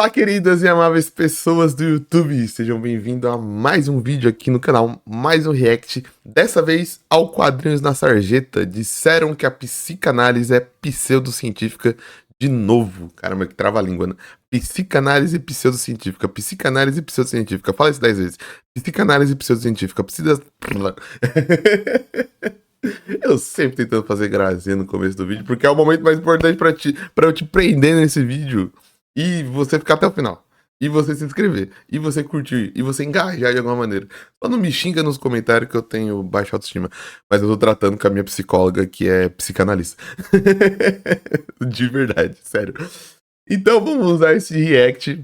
Olá, queridas e amáveis pessoas do YouTube, sejam bem-vindos a mais um vídeo aqui no canal, mais um react, dessa vez ao Quadrinhos na Sarjeta. Disseram que a psicanálise é pseudocientífica de novo. Caramba, que trava-língua, né? Psicanálise pseudocientífica, psicanálise pseudocientífica, fala isso 10 vezes. Psicanálise pseudocientífica, precisa... Eu sempre tentando fazer gracinha no começo do vídeo, porque é o momento mais importante pra eu te prender nesse vídeo. E você ficar até o final. E você se inscrever. E você curtir. E você engajar de alguma maneira. Só não me xinga nos comentários que eu tenho baixa autoestima. Mas eu tô tratando com a minha psicóloga, que é psicanalista. De verdade, sério. Então vamos usar esse react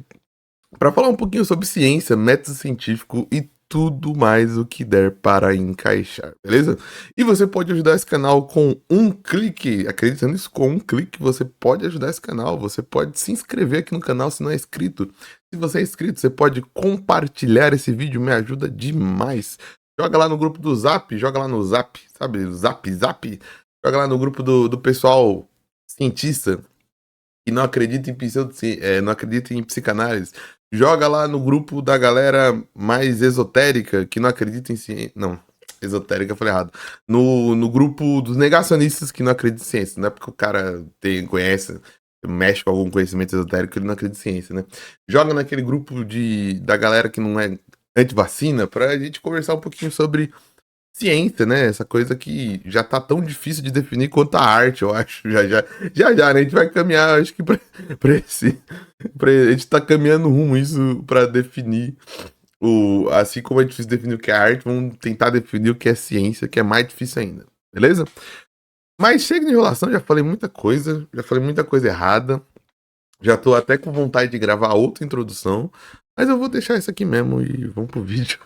para falar um pouquinho sobre ciência, método científico e tudo mais o que der para encaixar, beleza? E você pode ajudar esse canal com um clique, acredita nisso? Com um clique você pode ajudar esse canal, você pode se inscrever aqui no canal se não é inscrito. Se você é inscrito, você pode compartilhar esse vídeo, me ajuda demais. Joga lá no grupo do Zap, joga lá no Zap, sabe? Zap. Joga lá no grupo do pessoal cientista que não acredita em não acredita em psicanálise. Joga lá no grupo da galera mais esotérica, que não acredita em ciência. Não, esotérica eu falei errado. No grupo dos negacionistas que não acreditam em ciência. Não é porque o cara conhece, mexe com algum conhecimento esotérico que ele não acredita em ciência, né? Joga naquele grupo da galera que não é anti-vacina pra gente conversar um pouquinho sobre ciência, né? Essa coisa que já tá tão difícil de definir quanto a arte, eu acho. Já, né? A gente vai caminhar, acho que pra esse. A gente tá caminhando rumo isso pra definir assim como é difícil definir o que é arte, vamos tentar definir o que é ciência, que é mais difícil ainda, beleza? Mas chega de enrolação, já falei muita coisa errada, já tô até com vontade de gravar outra introdução, mas eu vou deixar isso aqui mesmo e vamos pro vídeo.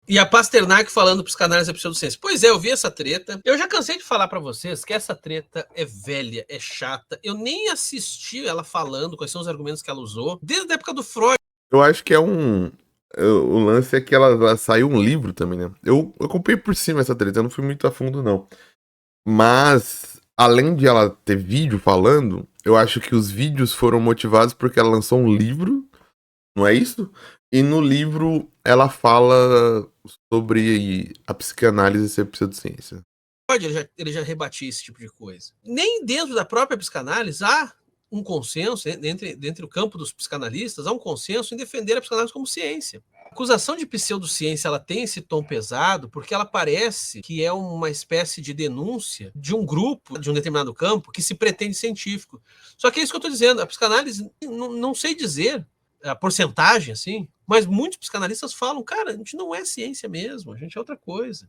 E a Pasternak falando psicanálise é pseudociência. Pois é, eu vi essa treta. Eu já cansei de falar pra vocês que essa treta é velha, é chata. Eu nem assisti ela falando quais são os argumentos que ela usou, desde a época do Freud. Eu acho que é o lance é que ela saiu um livro também, né? Eu acompanhei por cima essa treta, eu não fui muito a fundo, não. Mas, além de ela ter vídeo falando, eu acho que os vídeos foram motivados porque ela lançou um livro, não é isso? E no livro ela fala sobre a psicanálise ser pseudociência. Ele já rebatia esse tipo de coisa. Nem dentro da própria psicanálise há um consenso, dentro do campo dos psicanalistas, há um consenso em defender a psicanálise como ciência. A acusação de pseudociência ela tem esse tom pesado porque ela parece que é uma espécie de denúncia de um grupo, de um determinado campo, que se pretende científico. Só que é isso que eu estou dizendo, a psicanálise, não sei dizer a porcentagem, assim, mas muitos psicanalistas falam, cara, a gente não é ciência mesmo, a gente é outra coisa.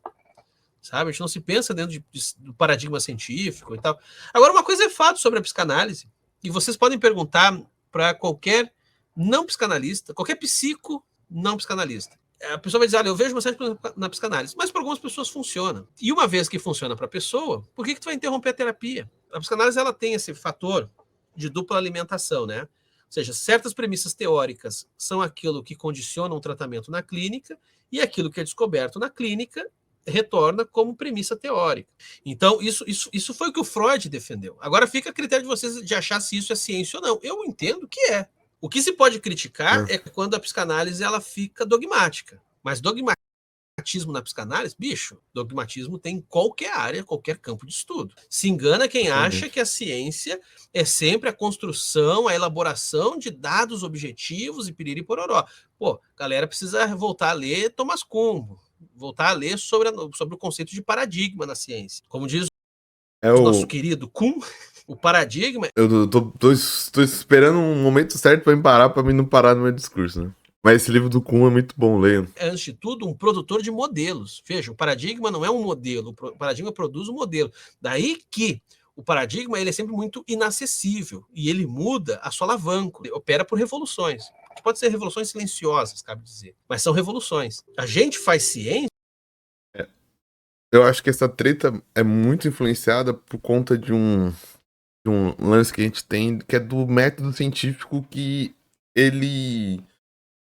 Sabe? A gente não se pensa dentro do paradigma científico e tal. Agora, uma coisa é fato sobre a psicanálise, e vocês podem perguntar para qualquer não psicanalista, qualquer psico não psicanalista. A pessoa vai dizer, olha, eu vejo bastante na psicanálise, mas para algumas pessoas funciona. E uma vez que funciona para a pessoa, por que tu vai interromper a terapia? A psicanálise ela tem esse fator de dupla alimentação, né? Ou seja, certas premissas teóricas são aquilo que condiciona um tratamento na clínica, e aquilo que é descoberto na clínica retorna como premissa teórica. Então, isso foi o que o Freud defendeu. Agora fica a critério de vocês de achar se isso é ciência ou não. Eu entendo que é. O que se pode criticar é quando a psicanálise ela fica dogmática. Mas dogmatismo na psicanálise, bicho, dogmatismo tem em qualquer área, qualquer campo de estudo. Se engana quem acha que a ciência é sempre a construção, a elaboração de dados objetivos e piriri pororó. Pô, galera precisa voltar a ler Thomas Kuhn, voltar a ler sobre o conceito de paradigma na ciência. Como diz o nosso querido Kuhn, o paradigma... Eu tô esperando um momento certo pra me parar, pra mim não parar no meu discurso, né? Mas esse livro do Kuhn é muito bom, leio. É, antes de tudo, um produtor de modelos. Veja, o paradigma não é um modelo, o paradigma produz um modelo. Daí que o paradigma ele é sempre muito inacessível e ele muda a solavanco, ele opera por revoluções. Que pode ser revoluções silenciosas, cabe dizer, mas são revoluções. A gente faz ciência. Eu acho que essa treta é muito influenciada por conta de um lance que a gente tem, que é do método científico, que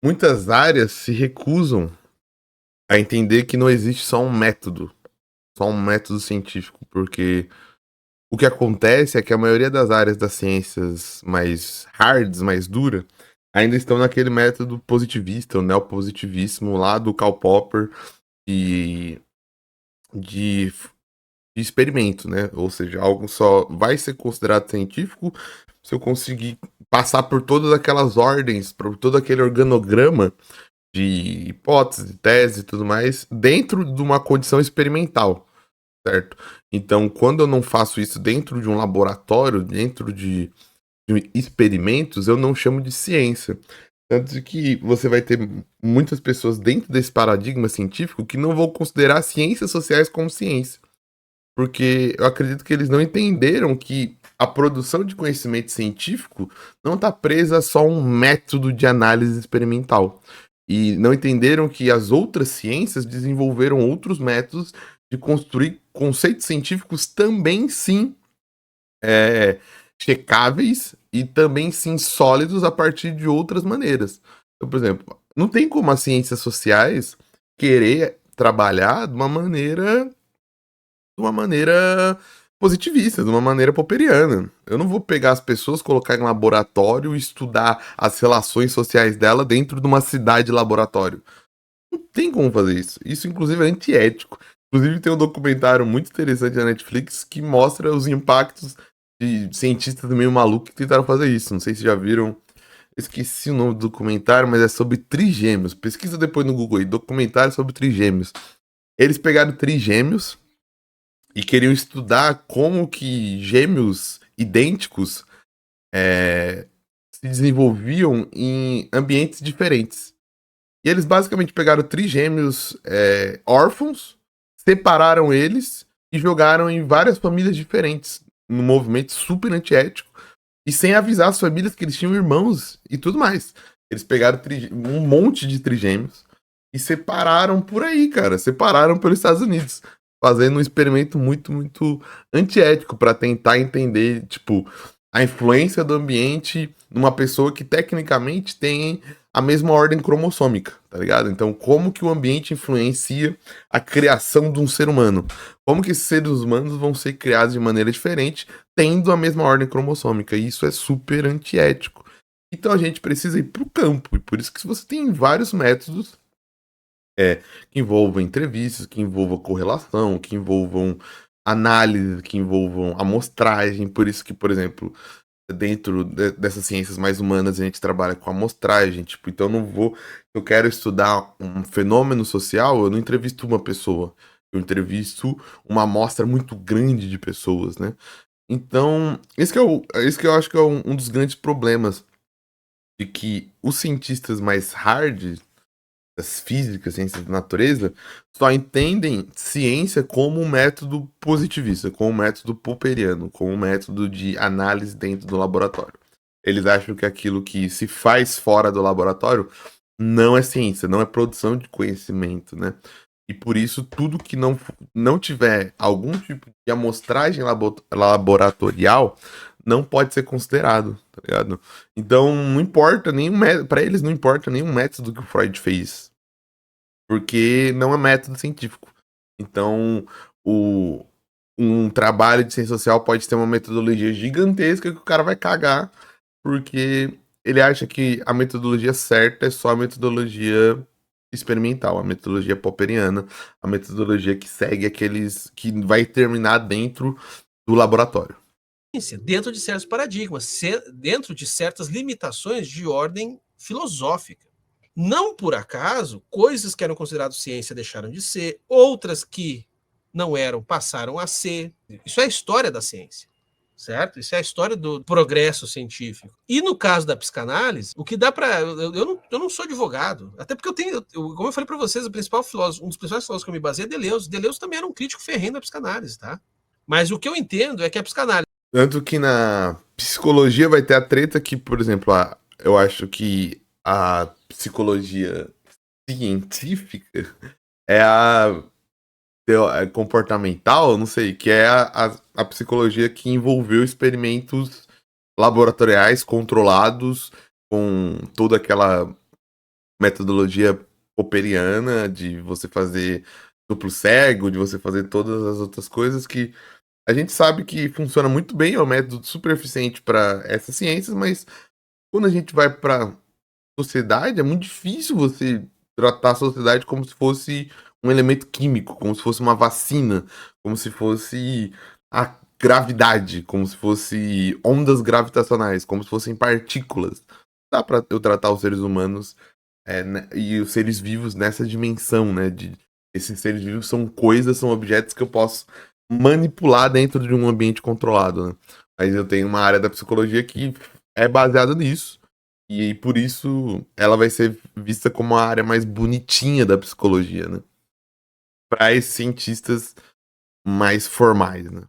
muitas áreas se recusam a entender que não existe só um método científico, porque o que acontece é que a maioria das áreas das ciências mais hards, mais dura, ainda estão naquele método positivista, o neopositivismo lá do Karl Popper e de experimento, né? Ou seja, algo só vai ser considerado científico se eu conseguir passar por todas aquelas ordens, por todo aquele organograma de hipótese, tese e tudo mais, dentro de uma condição experimental, certo? Então, quando eu não faço isso dentro de um laboratório, dentro de experimentos, eu não chamo de ciência. Tanto que você vai ter muitas pessoas dentro desse paradigma científico que não vão considerar ciências sociais como ciência. Porque eu acredito que eles não entenderam que a produção de conhecimento científico não está presa só a um método de análise experimental. E não entenderam que as outras ciências desenvolveram outros métodos de construir conceitos científicos também sim checáveis e também sim sólidos a partir de outras maneiras. Então, por exemplo, não tem como as ciências sociais querer trabalhar de uma maneira positivista, de uma maneira popperiana. Eu não vou pegar as pessoas, colocar em laboratório e estudar as relações sociais dela dentro de uma cidade laboratório. Não tem como fazer isso. Isso, inclusive, é antiético. Inclusive, tem um documentário muito interessante na Netflix que mostra os impactos de cientistas meio malucos que tentaram fazer isso. Não sei se já viram. Esqueci o nome do documentário, mas é sobre trigêmeos. Pesquisa depois no Google aí, documentário sobre trigêmeos. Eles pegaram trigêmeos e queriam estudar como que gêmeos idênticos se desenvolviam em ambientes diferentes. E eles basicamente pegaram trigêmeos órfãos, separaram eles e jogaram em várias famílias diferentes, num movimento super antiético, e sem avisar as famílias que eles tinham irmãos e tudo mais. Eles pegaram um monte de trigêmeos e separaram por aí, cara. Separaram pelos Estados Unidos. Fazendo um experimento muito, muito antiético para tentar entender, tipo, a influência do ambiente numa pessoa que tecnicamente tem a mesma ordem cromossômica, tá ligado? Então, como que o ambiente influencia a criação de um ser humano? Como que esses seres humanos vão ser criados de maneira diferente, tendo a mesma ordem cromossômica? E isso é super antiético. Então a gente precisa ir pro campo, e por isso que você tem vários métodos que envolvam entrevistas, que envolvam correlação, que envolvam análise, que envolvam amostragem. Por isso que, por exemplo, dentro dessas ciências mais humanas, a gente trabalha com amostragem. Tipo, então eu quero estudar um fenômeno social, eu não entrevisto uma pessoa, eu entrevisto uma amostra muito grande de pessoas, né? Então, esse que eu acho que é um dos grandes problemas de que os cientistas mais hard, das físicas, ciências da natureza, só entendem ciência como um método positivista, como um método popperiano, como um método de análise dentro do laboratório. Eles acham que aquilo que se faz fora do laboratório não é ciência, não é produção de conhecimento, né? E por isso, tudo que não tiver algum tipo de amostragem laboratorial não pode ser considerado, tá ligado? Então, não importa nenhum método, para eles não importa nenhum método que o Freud fez, porque não é método científico. Então, um trabalho de ciência social pode ter uma metodologia gigantesca que o cara vai cagar, porque ele acha que a metodologia certa é só a metodologia experimental, a metodologia popperiana, a metodologia que segue aqueles que vai terminar dentro do laboratório. Dentro de certos paradigmas, dentro de certas limitações de ordem filosófica. Não por acaso, coisas que eram consideradas ciência deixaram de ser, outras que não eram passaram a ser. Isso é a história da ciência, certo? Isso é a história do progresso científico. E no caso da psicanálise, o que dá para eu não sou advogado, até porque como eu falei para vocês, o principal filósofo, um dos principais filósofos que eu me baseei é Deleuze. Deleuze também era um crítico ferrenho da psicanálise, tá? Mas o que eu entendo é que a psicanálise. Tanto que na psicologia vai ter a treta que, por exemplo, eu acho que a psicologia científica é a comportamental, não sei, que é a psicologia que envolveu experimentos laboratoriais controlados com toda aquela metodologia popperiana de você fazer duplo cego, de você fazer todas as outras coisas que A gente sabe que funciona muito bem, é um método super eficiente para essas ciências, mas quando a gente vai para sociedade, é muito difícil você tratar a sociedade como se fosse um elemento químico, como se fosse uma vacina, como se fosse a gravidade, como se fosse ondas gravitacionais, como se fossem partículas. Dá para eu tratar os seres humanos e os seres vivos nessa dimensão, né? Esses seres vivos são coisas, são objetos que eu posso manipular dentro de um ambiente controlado, né? Mas eu tenho uma área da psicologia que é baseada nisso. E por isso ela vai ser vista como a área mais bonitinha da psicologia, né? Para esses cientistas mais formais, né?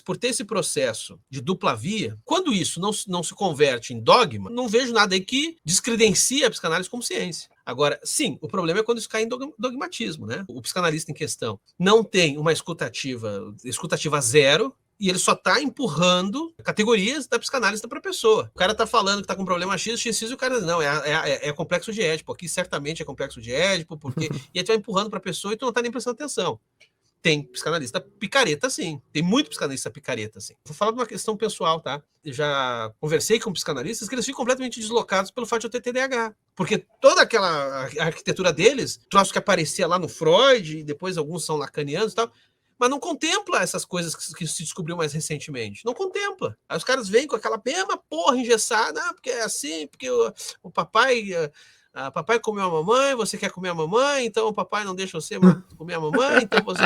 Por ter esse processo de dupla via, quando isso não se converte em dogma, não vejo nada aí que descredencia a psicanálise como ciência. Agora, sim, o problema é quando isso cai em dogmatismo, né? O psicanalista em questão não tem uma escutativa zero, e ele só está empurrando categorias da psicanálise para a pessoa. O cara está falando que está com problema X, e o cara não, é complexo de Édipo. Aqui certamente é complexo de Édipo, porque. E aí tu vai empurrando para a pessoa e tu não está nem prestando atenção. Tem psicanalista picareta, sim. Tem muito psicanalista picareta, sim. Vou falar de uma questão pessoal, tá? Eu já conversei com psicanalistas que eles ficam completamente deslocados pelo fato de eu ter TDAH. Porque toda aquela arquitetura deles, troço que aparecia lá no Freud, e depois alguns são lacanianos e tal, mas não contempla essas coisas que se descobriu mais recentemente. Não contempla. Aí os caras vêm com aquela mesma porra engessada, porque é assim, porque o papai... papai comeu a mamãe, você quer comer a mamãe, então o papai não deixa você comer a mamãe, então você...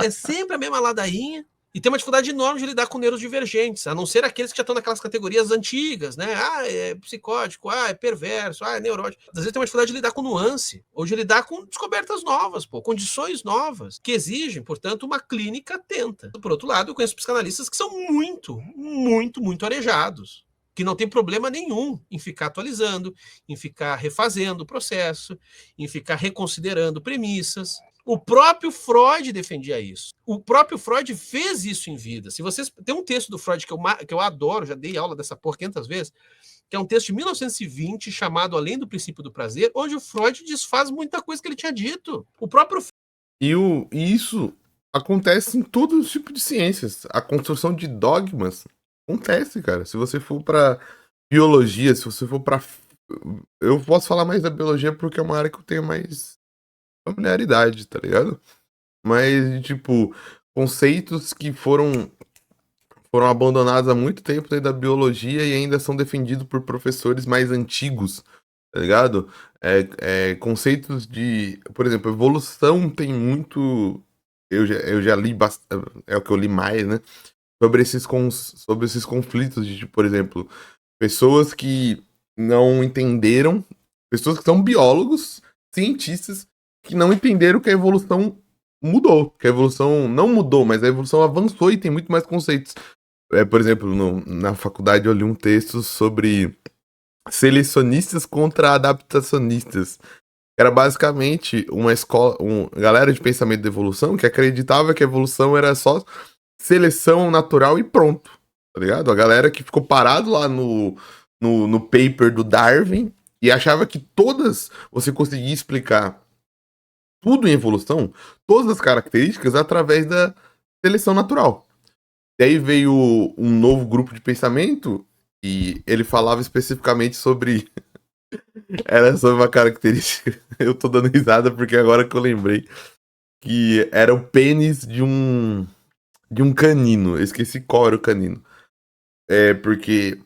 É sempre a mesma ladainha. E tem uma dificuldade enorme de lidar com neurodivergentes, a não ser aqueles que já estão naquelas categorias antigas, né? É psicótico, é perverso, é neurótico. Às vezes tem uma dificuldade de lidar com nuance, ou de lidar com descobertas novas, condições novas, que exigem, portanto, uma clínica atenta. Por outro lado, eu conheço psicanalistas que são muito arejados, que não tem problema nenhum em ficar atualizando, em ficar refazendo o processo, em ficar reconsiderando premissas. O próprio Freud defendia isso. O próprio Freud fez isso em vida. Se vocês tem um texto do Freud que eu adoro, já dei aula dessa porra 500 vezes, que é um texto de 1920 chamado Além do Princípio do Prazer, onde o Freud desfaz muita coisa que ele tinha dito. O próprio E isso acontece em todo tipo de ciências. A construção de dogmas acontece, cara. Se você for pra biologia, se você for pra. Eu posso falar mais da biologia porque é uma área que eu tenho mais familiaridade, tá ligado? Mas, tipo, conceitos que foram abandonados há muito tempo dentro da biologia e ainda são defendidos por professores mais antigos, tá ligado? Conceitos de, por exemplo, evolução tem muito. Eu já li bastante, é o que eu li mais, né? Sobre esses conflitos de, tipo, por exemplo, pessoas que não entenderam, pessoas que são biólogos, cientistas, que não entenderam que a evolução mudou, que a evolução não mudou, mas a evolução avançou e tem muito mais conceitos. Por exemplo, na faculdade eu li um texto sobre selecionistas contra adaptacionistas. Era basicamente uma escola, galera de pensamento de evolução que acreditava que a evolução era só seleção natural e pronto, tá ligado? A galera que ficou parado lá no paper do Darwin e achava que você conseguia explicar tudo em evolução, todas as características através da seleção natural. Daí veio um novo grupo de pensamento e ele falava especificamente sobre. Era sobre uma característica. Eu tô dando risada porque agora que eu lembrei. Que era o pênis de um canino. Eu esqueci qual era o canino. Porque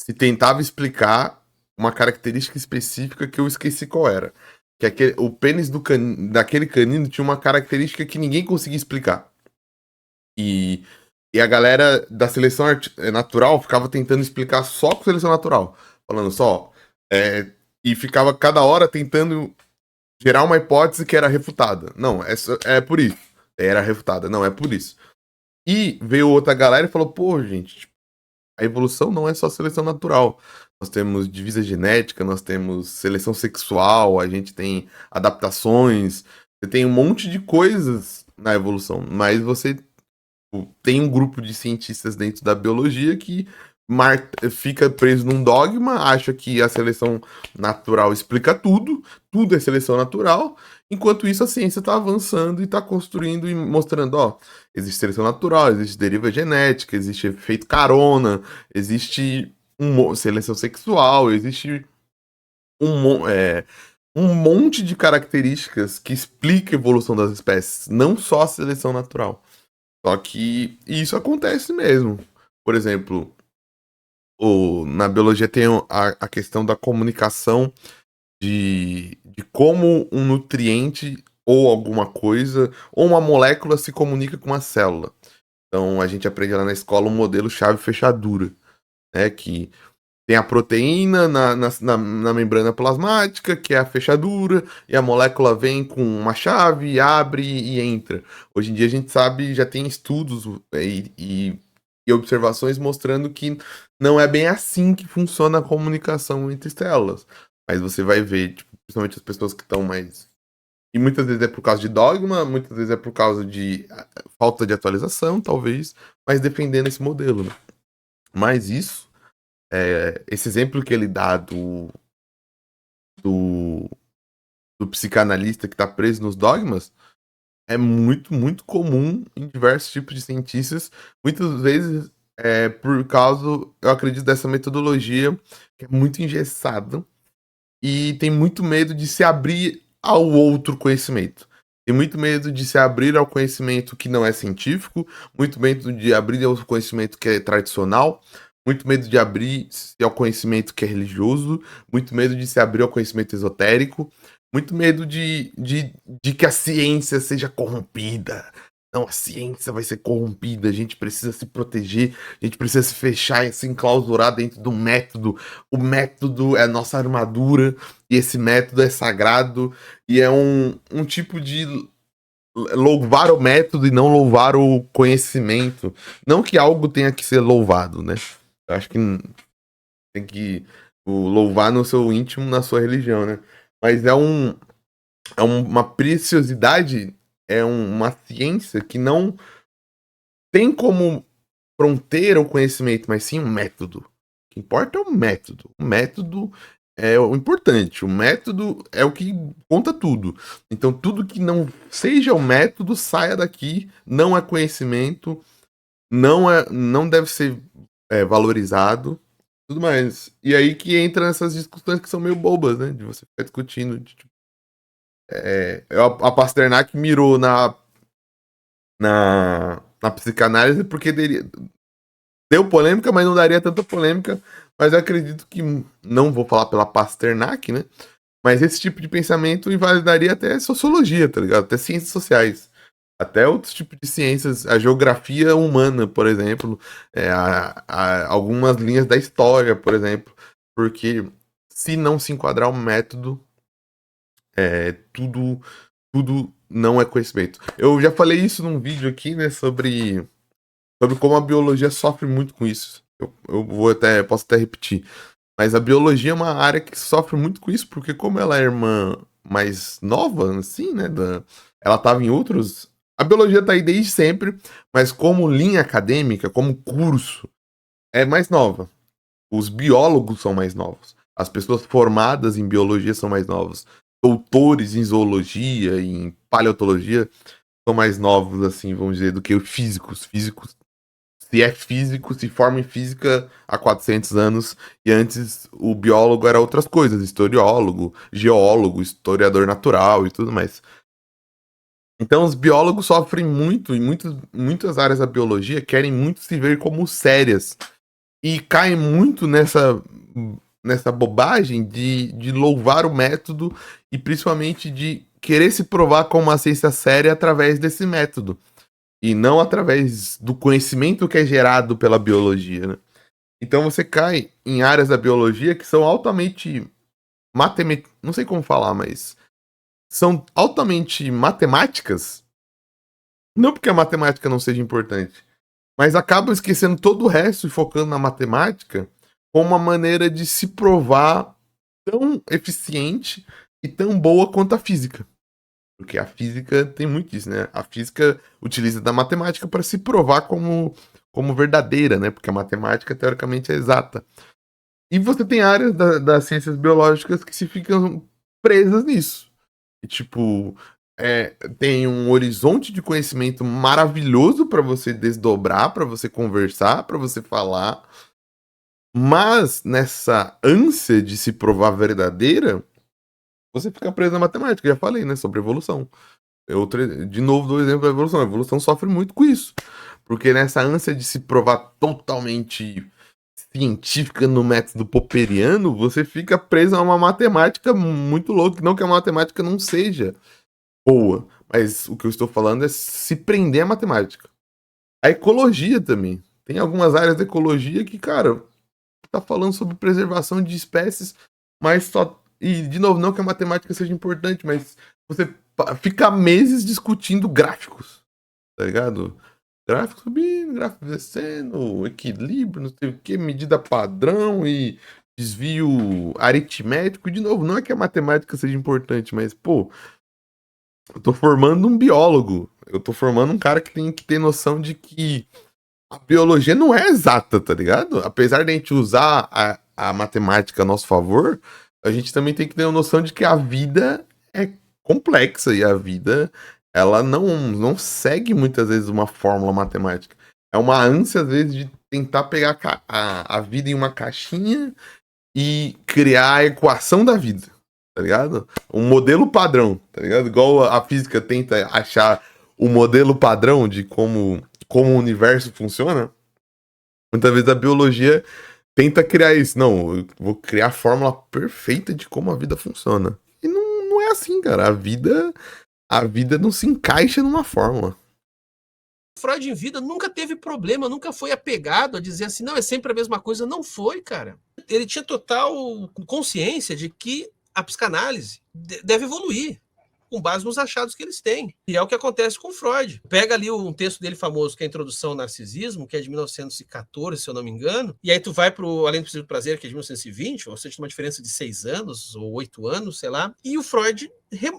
se tentava explicar uma característica específica que eu esqueci qual era. Que o pênis daquele canino tinha uma característica que ninguém conseguia explicar. E a galera da seleção natural ficava tentando explicar só com seleção natural. Falando só. E ficava cada hora tentando gerar uma hipótese que era refutada. Não, é por isso. Era refutada. Não, é por isso. E veio outra galera e falou, pô, gente, a evolução não é só seleção natural. Nós temos divisa genética, nós temos seleção sexual, a gente tem adaptações, você tem um monte de coisas na evolução, mas você tem um grupo de cientistas dentro da biologia que fica preso num dogma, acha que a seleção natural explica tudo é seleção natural, Enquanto isso, a ciência está avançando e está construindo e mostrando, ó, existe seleção natural, existe deriva genética, existe efeito carona, existe seleção sexual, existe um monte de características que explica a evolução das espécies, não só a seleção natural. Só que isso acontece mesmo. Por exemplo, na biologia tem a questão da comunicação de como um nutriente ou alguma coisa, ou uma molécula se comunica com uma célula. Então a gente aprende lá na escola um modelo chave-fechadura, né? Que tem a proteína na membrana plasmática, que é a fechadura, e a molécula vem com uma chave, abre e entra. Hoje em dia a gente sabe, já tem estudos e observações mostrando que não é bem assim que funciona a comunicação entre células. Mas você vai ver, tipo, principalmente as pessoas que estão mais. E muitas vezes é por causa de dogma, muitas vezes é por causa de falta de atualização, talvez, mas defendendo esse modelo, né? Mas isso, esse exemplo que ele dá do, do psicanalista que está preso nos dogmas é muito, muito comum em diversos tipos de cientistas. Muitas vezes por causa, eu acredito, dessa metodologia que é muito engessada e tem muito medo de se abrir ao outro conhecimento. Tem muito medo de se abrir ao conhecimento que não é científico, muito medo de abrir ao conhecimento que é tradicional, muito medo de abrir-se ao conhecimento que é religioso, muito medo de se abrir ao conhecimento esotérico, muito medo de que a ciência seja corrompida. Não, a ciência vai ser corrompida, a gente precisa se proteger, a gente precisa se fechar e se enclausurar dentro do método. O método é a nossa armadura, e esse método é sagrado, e é um tipo de louvar o método e não louvar o conhecimento. Não que algo tenha que ser louvado, né? Eu acho que tem que louvar no seu íntimo, na sua religião, né? Mas é uma preciosidade, uma ciência que não tem como fronteira o conhecimento, mas sim um método. O que importa é o método. O método é o importante. O método é o que conta tudo. Então, tudo que não seja o método, saia daqui. Não é conhecimento. Não deve ser valorizado. Tudo mais. E aí que entra nessas discussões que são meio bobas, né? De você ficar discutindo. A Pasternak mirou na psicanálise porque deu polêmica, mas não daria tanta polêmica. Mas eu acredito que, não vou falar pela Pasternak, né? Mas esse tipo de pensamento invalidaria até sociologia, tá ligado? Até ciências sociais. Até outros tipos de ciências. A geografia humana, por exemplo. Algumas linhas da história, por exemplo. Porque se não se enquadrar um método, tudo não é conhecimento. Eu já falei isso num vídeo aqui, né? Sobre como a biologia sofre muito com isso. Eu posso até repetir. Mas a biologia é uma área que sofre muito com isso, porque como ela é irmã mais nova, assim, né? Ela estava em outros. A biologia tá aí desde sempre, mas como linha acadêmica, como curso, é mais nova. Os biólogos são mais novos. As pessoas formadas em biologia são mais novas. Doutores em zoologia, em paleontologia, são mais novos, assim, vamos dizer, do que os físicos. Físicos, se é físico, se forma em física há 400 anos, e antes o biólogo era outras coisas, historiólogo, geólogo, historiador natural e tudo mais. Então os biólogos sofrem muito, e muitas áreas da biologia querem muito se ver como sérias, e caem muito nessa bobagem de louvar o método, e principalmente de querer se provar como uma ciência séria através desse método. E não através do conhecimento que é gerado pela biologia, né? Então você cai em áreas da biologia que são altamente não sei como falar, mas são altamente matemáticas. Não porque a matemática não seja importante, mas acabam esquecendo todo o resto e focando na matemática como uma maneira de se provar tão eficiente e tão boa quanto a física. Porque a física tem muito disso, né? A física utiliza da matemática para se provar como verdadeira, né? Porque a matemática, teoricamente, é exata. E você tem áreas das ciências biológicas que se ficam presas nisso. e, tipo, tem um horizonte de conhecimento maravilhoso pra você desdobrar, pra você conversar, pra você falar. Mas nessa ânsia de se provar verdadeira, você fica preso na matemática. Já falei, né, sobre evolução. De novo, dou o exemplo da evolução. A evolução sofre muito com isso. Porque nessa ânsia de se provar totalmente científica no método popperiano, você fica preso a uma matemática muito louca. Não que a matemática não seja boa, mas o que eu estou falando é se prender à matemática. A ecologia também. Tem algumas áreas da ecologia que, cara, tá falando sobre preservação de espécies, mas só. E, de novo, não que a matemática seja importante, mas você fica meses discutindo gráficos, tá ligado? Gráfico subindo, gráfico descendo, equilíbrio, não sei o que, medida padrão e desvio aritmético. De novo, não é que a matemática seja importante, mas, pô, eu tô formando um biólogo. Eu tô formando um cara que tem que ter noção de que a biologia não é exata, tá ligado? Apesar de a gente usar a matemática a nosso favor, a gente também tem que ter a noção de que a vida é complexa e a vida, ela não segue muitas vezes uma fórmula matemática. É uma ânsia, às vezes, de tentar pegar a vida em uma caixinha e criar a equação da vida, tá ligado? Um modelo padrão, tá ligado? Igual a física tenta achar o modelo padrão de como o universo funciona. Muitas vezes a biologia tenta criar isso. Não, eu vou criar a fórmula perfeita de como a vida funciona. E não é assim, cara. A vida não se encaixa numa fórmula. Freud em vida nunca teve problema, nunca foi apegado a dizer assim, não, é sempre a mesma coisa. Não foi, cara. Ele tinha total consciência de que a psicanálise deve evoluir com base nos achados que eles têm. E é o que acontece com Freud. Pega ali um texto dele famoso, que é a Introdução ao Narcisismo, que é de 1914, se eu não me engano, e aí tu vai para o Além do Princípio do Prazer, que é de 1920, ou seja, uma diferença de 6 anos, ou 8 anos, sei lá, e o Freud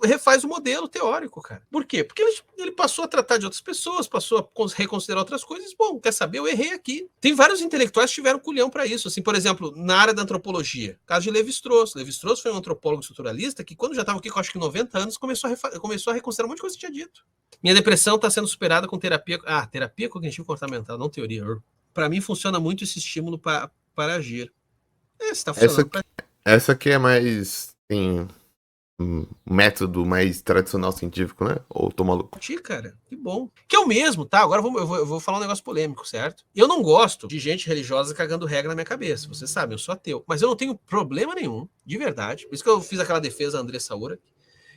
refaz o modelo teórico, cara. Por quê? Porque ele passou a tratar de outras pessoas, passou a reconsiderar outras coisas. Bom, quer saber? Eu errei aqui. Tem vários intelectuais que tiveram culhão para isso. Assim, por exemplo, na área da antropologia, caso de Levi-Strauss. Levi-Strauss foi um antropólogo estruturalista que, quando já estava aqui com acho que 90 anos, começou a reconsiderar um monte de coisa que tinha dito. Minha depressão está sendo superada com terapia. Terapia cognitivo-comportamental, não teoria. Para mim, funciona muito esse estímulo para agir. Se está funcionando para. Essa aqui é mais. Tem um método mais tradicional científico, né? Ou tô maluco? Cara, que bom. Que é o mesmo, tá? Agora eu vou falar um negócio polêmico, certo? Eu não gosto de gente religiosa cagando regra na minha cabeça. Você sabe, eu sou ateu. Mas eu não tenho problema nenhum, de verdade. Por isso que eu fiz aquela defesa a Andressa Saura.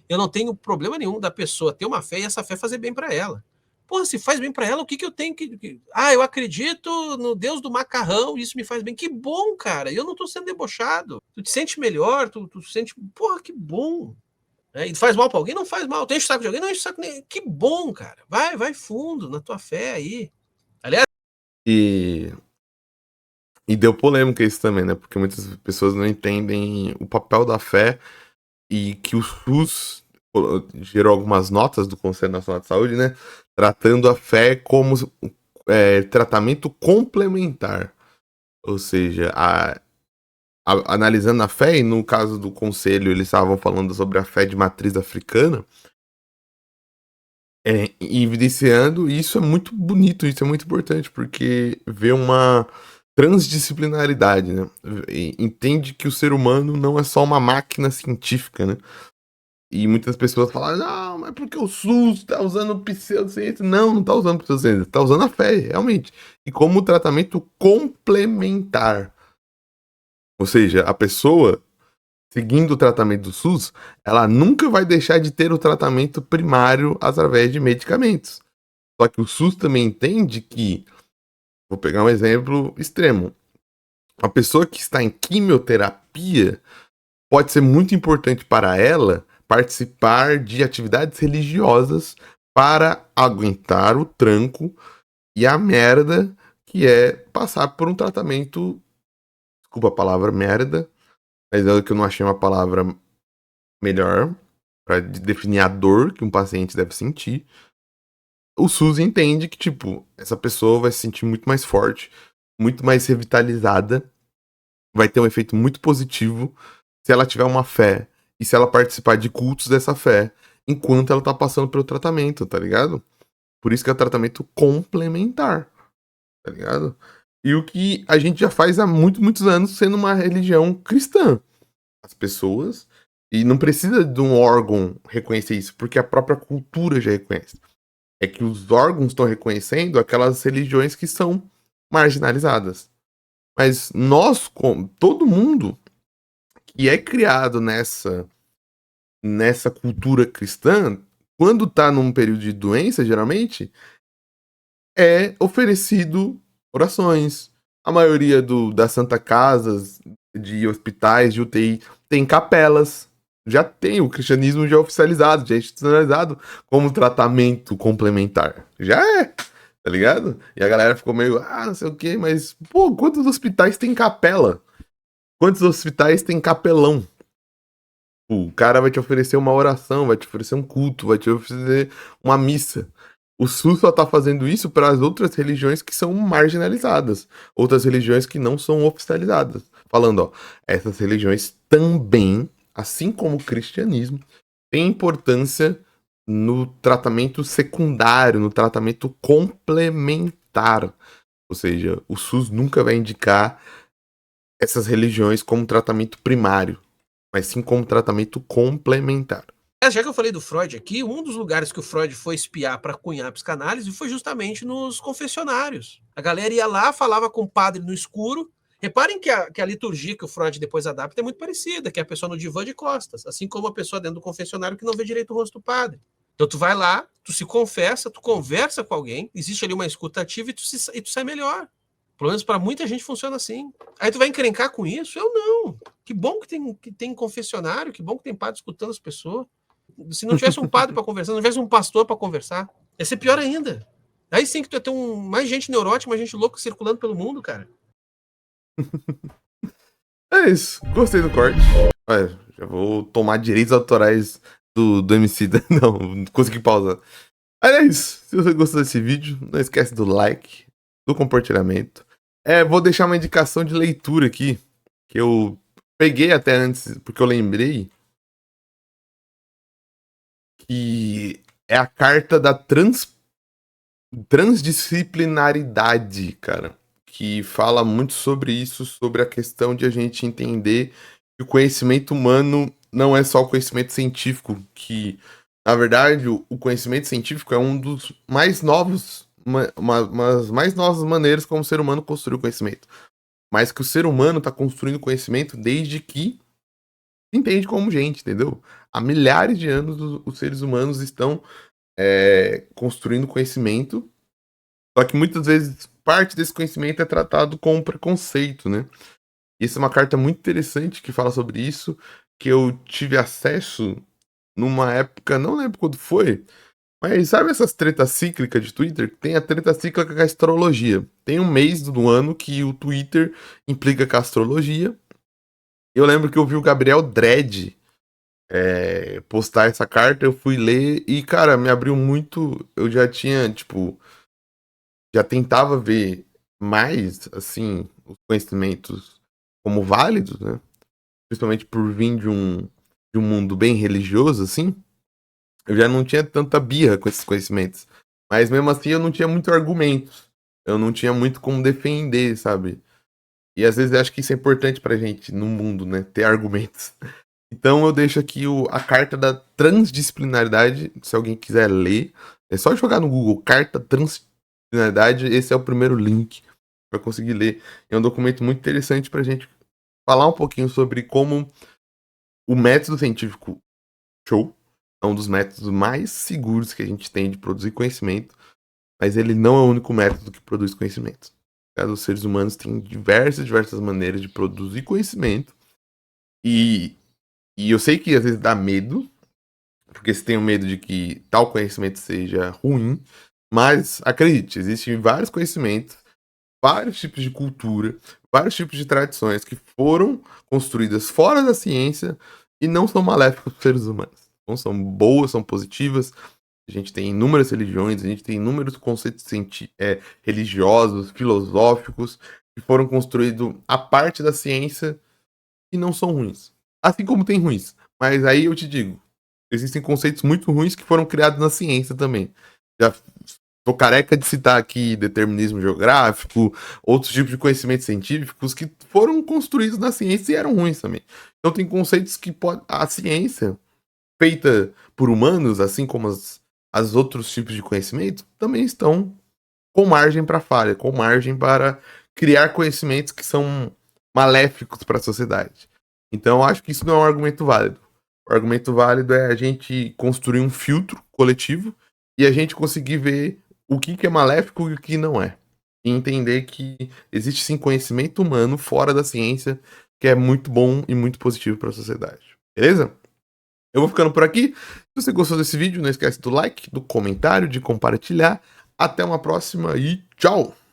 Eu não tenho problema nenhum da pessoa ter uma fé e essa fé fazer bem para ela. Porra, se faz bem para ela, o que eu tenho que. Eu acredito no Deus do macarrão e isso me faz bem. Que bom, cara. Eu não tô sendo debochado. Tu te sente melhor, tu sente. Porra, que bom. E faz mal para alguém? Não faz mal. Tem enche o saco de alguém? Não enche o saco nem. Que bom, cara. Vai fundo na tua fé aí. Aliás. E deu polêmica isso também, né? Porque muitas pessoas não entendem o papel da fé e que o SUS gerou algumas notas do Conselho Nacional de Saúde, né? Tratando a fé como tratamento complementar. Ou seja, analisando a fé, e no caso do Conselho eles estavam falando sobre a fé de matriz africana, e evidenciando, e isso é muito bonito, isso é muito importante, porque vê uma transdisciplinaridade, né? Entende que o ser humano não é só uma máquina científica, né? E muitas pessoas falam, não, mas porque o SUS tá usando pseudociência. Não tá usando pseudociência, tá usando a fé, realmente. E como tratamento complementar. Ou seja, a pessoa, seguindo o tratamento do SUS, ela nunca vai deixar de ter o tratamento primário através de medicamentos. Só que o SUS também entende que, vou pegar um exemplo extremo, a pessoa que está em quimioterapia pode ser muito importante para ela participar de atividades religiosas para aguentar o tranco e a merda que é passar por um tratamento. Desculpa a palavra merda, mas é que eu não achei uma palavra melhor para definir a dor que um paciente deve sentir. O SUS entende que, tipo, essa pessoa vai se sentir muito mais forte, muito mais revitalizada, vai ter um efeito muito positivo se ela tiver uma fé e se ela participar de cultos dessa fé enquanto ela tá passando pelo tratamento, tá ligado? Por isso que é tratamento complementar, tá ligado? E o que a gente já faz há muitos anos sendo uma religião cristã. As pessoas, e não precisa de um órgão reconhecer isso, porque a própria cultura já reconhece. É que os órgãos estão reconhecendo aquelas religiões que são marginalizadas. Mas nós, todo mundo que é criado nessa cultura cristã, quando tá num período de doença, geralmente, é oferecido orações. A maioria das Santa Casas, de hospitais, de UTI, tem capelas. Já tem o cristianismo já oficializado, já é institucionalizado como tratamento complementar. Já é, tá ligado? E a galera ficou meio, não sei o quê, mas, pô, quantos hospitais tem capela? Quantos hospitais tem capelão? O cara vai te oferecer uma oração, vai te oferecer um culto, vai te oferecer uma missa. O SUS só tá fazendo isso para as outras religiões que são marginalizadas, outras religiões que não são oficializadas. Falando, ó, essas religiões também, assim como o cristianismo, têm importância no tratamento secundário, no tratamento complementar. Ou seja, o SUS nunca vai indicar essas religiões como tratamento primário, mas sim como tratamento complementar. Já que eu falei do Freud aqui, um dos lugares que o Freud foi espiar para cunhar a psicanálise foi justamente nos confessionários. A galera ia lá, falava com o padre no escuro. Reparem que a liturgia que o Freud depois adapta é muito parecida, que é a pessoa no divã de costas, assim como a pessoa dentro do confessionário que não vê direito o rosto do padre. Então tu vai lá, tu se confessa, tu conversa com alguém, existe ali uma escuta ativa e tu sai melhor. Pelo menos para muita gente funciona assim. Aí tu vai encrencar com isso? Eu não. Que bom que tem confessionário, que bom que tem padre escutando as pessoas. Se não tivesse um padre para conversar, não tivesse um pastor para conversar, ia ser pior ainda. Aí sim que tu ia ter mais gente neurótica, mais gente louca circulando pelo mundo, cara. É isso. Gostei do corte. Já vou tomar direitos autorais do MC. Não consegui pausar. Aí é isso. Se você gostou desse vídeo, não esquece do like, do compartilhamento. Vou deixar uma indicação de leitura aqui, que eu peguei até antes, porque eu lembrei que é a carta da transdisciplinaridade, cara. Que fala muito sobre isso, sobre a questão de a gente entender que o conhecimento humano não é só o conhecimento científico, que, na verdade, o conhecimento científico é um dos mais novos, umas mais novas maneiras como o ser humano construiu o conhecimento. Mas que o ser humano está construindo conhecimento desde que entende como gente, entendeu? Há milhares de anos os seres humanos estão construindo conhecimento, só que muitas vezes parte desse conhecimento é tratado com preconceito, né? E essa é uma carta muito interessante que fala sobre isso, que eu tive acesso numa época, não lembro quando foi, mas sabe essas tretas cíclicas de Twitter? Tem a treta cíclica com a astrologia. Tem um mês do ano que o Twitter implica com a astrologia. Eu lembro que eu vi o Gabriel Dredd postar essa carta, eu fui ler e, cara, me abriu muito. Eu já tinha, tipo, já tentava ver mais, assim, os conhecimentos como válidos, né? Principalmente por vir de um mundo bem religioso, assim. Eu já não tinha tanta birra com esses conhecimentos. Mas mesmo assim eu não tinha muito argumento. Eu não tinha muito como defender, sabe? E às vezes eu acho que isso é importante pra gente no mundo, né? Ter argumentos. Então eu deixo aqui a carta da transdisciplinaridade. Se alguém quiser ler, é só jogar no Google carta transdisciplinaridade. Esse é o primeiro link para conseguir ler. É um documento muito interessante pra gente falar um pouquinho sobre como o método científico show é um dos métodos mais seguros que a gente tem de produzir conhecimento, mas ele não é o único método que produz conhecimento. Os seres humanos têm diversas maneiras de produzir conhecimento e eu sei que às vezes dá medo, porque você tem o medo de que tal conhecimento seja ruim, mas acredite, existem vários conhecimentos, vários tipos de cultura, vários tipos de tradições que foram construídas fora da ciência e não são maléficas para os seres humanos. Então são boas, são positivas. A gente tem inúmeras religiões, a gente tem inúmeros conceitos religiosos, filosóficos, que foram construídos a parte da ciência e não são ruins. Assim como tem ruins. Mas aí eu te digo, existem conceitos muito ruins que foram criados na ciência também. Já tô careca de citar aqui determinismo geográfico, outros tipos de conhecimentos científicos que foram construídos na ciência e eram ruins também. Então tem conceitos que a ciência, feita por humanos, assim como as outros tipos de conhecimento, também estão com margem para falha, com margem para criar conhecimentos que são maléficos para a sociedade. Então, eu acho que isso não é um argumento válido. O argumento válido é a gente construir um filtro coletivo e a gente conseguir ver o que é maléfico e o que não é. E entender que existe sim conhecimento humano fora da ciência que é muito bom e muito positivo para a sociedade. Beleza? Eu vou ficando por aqui. Se você gostou desse vídeo, não esquece do like, do comentário, de compartilhar. Até uma próxima e tchau!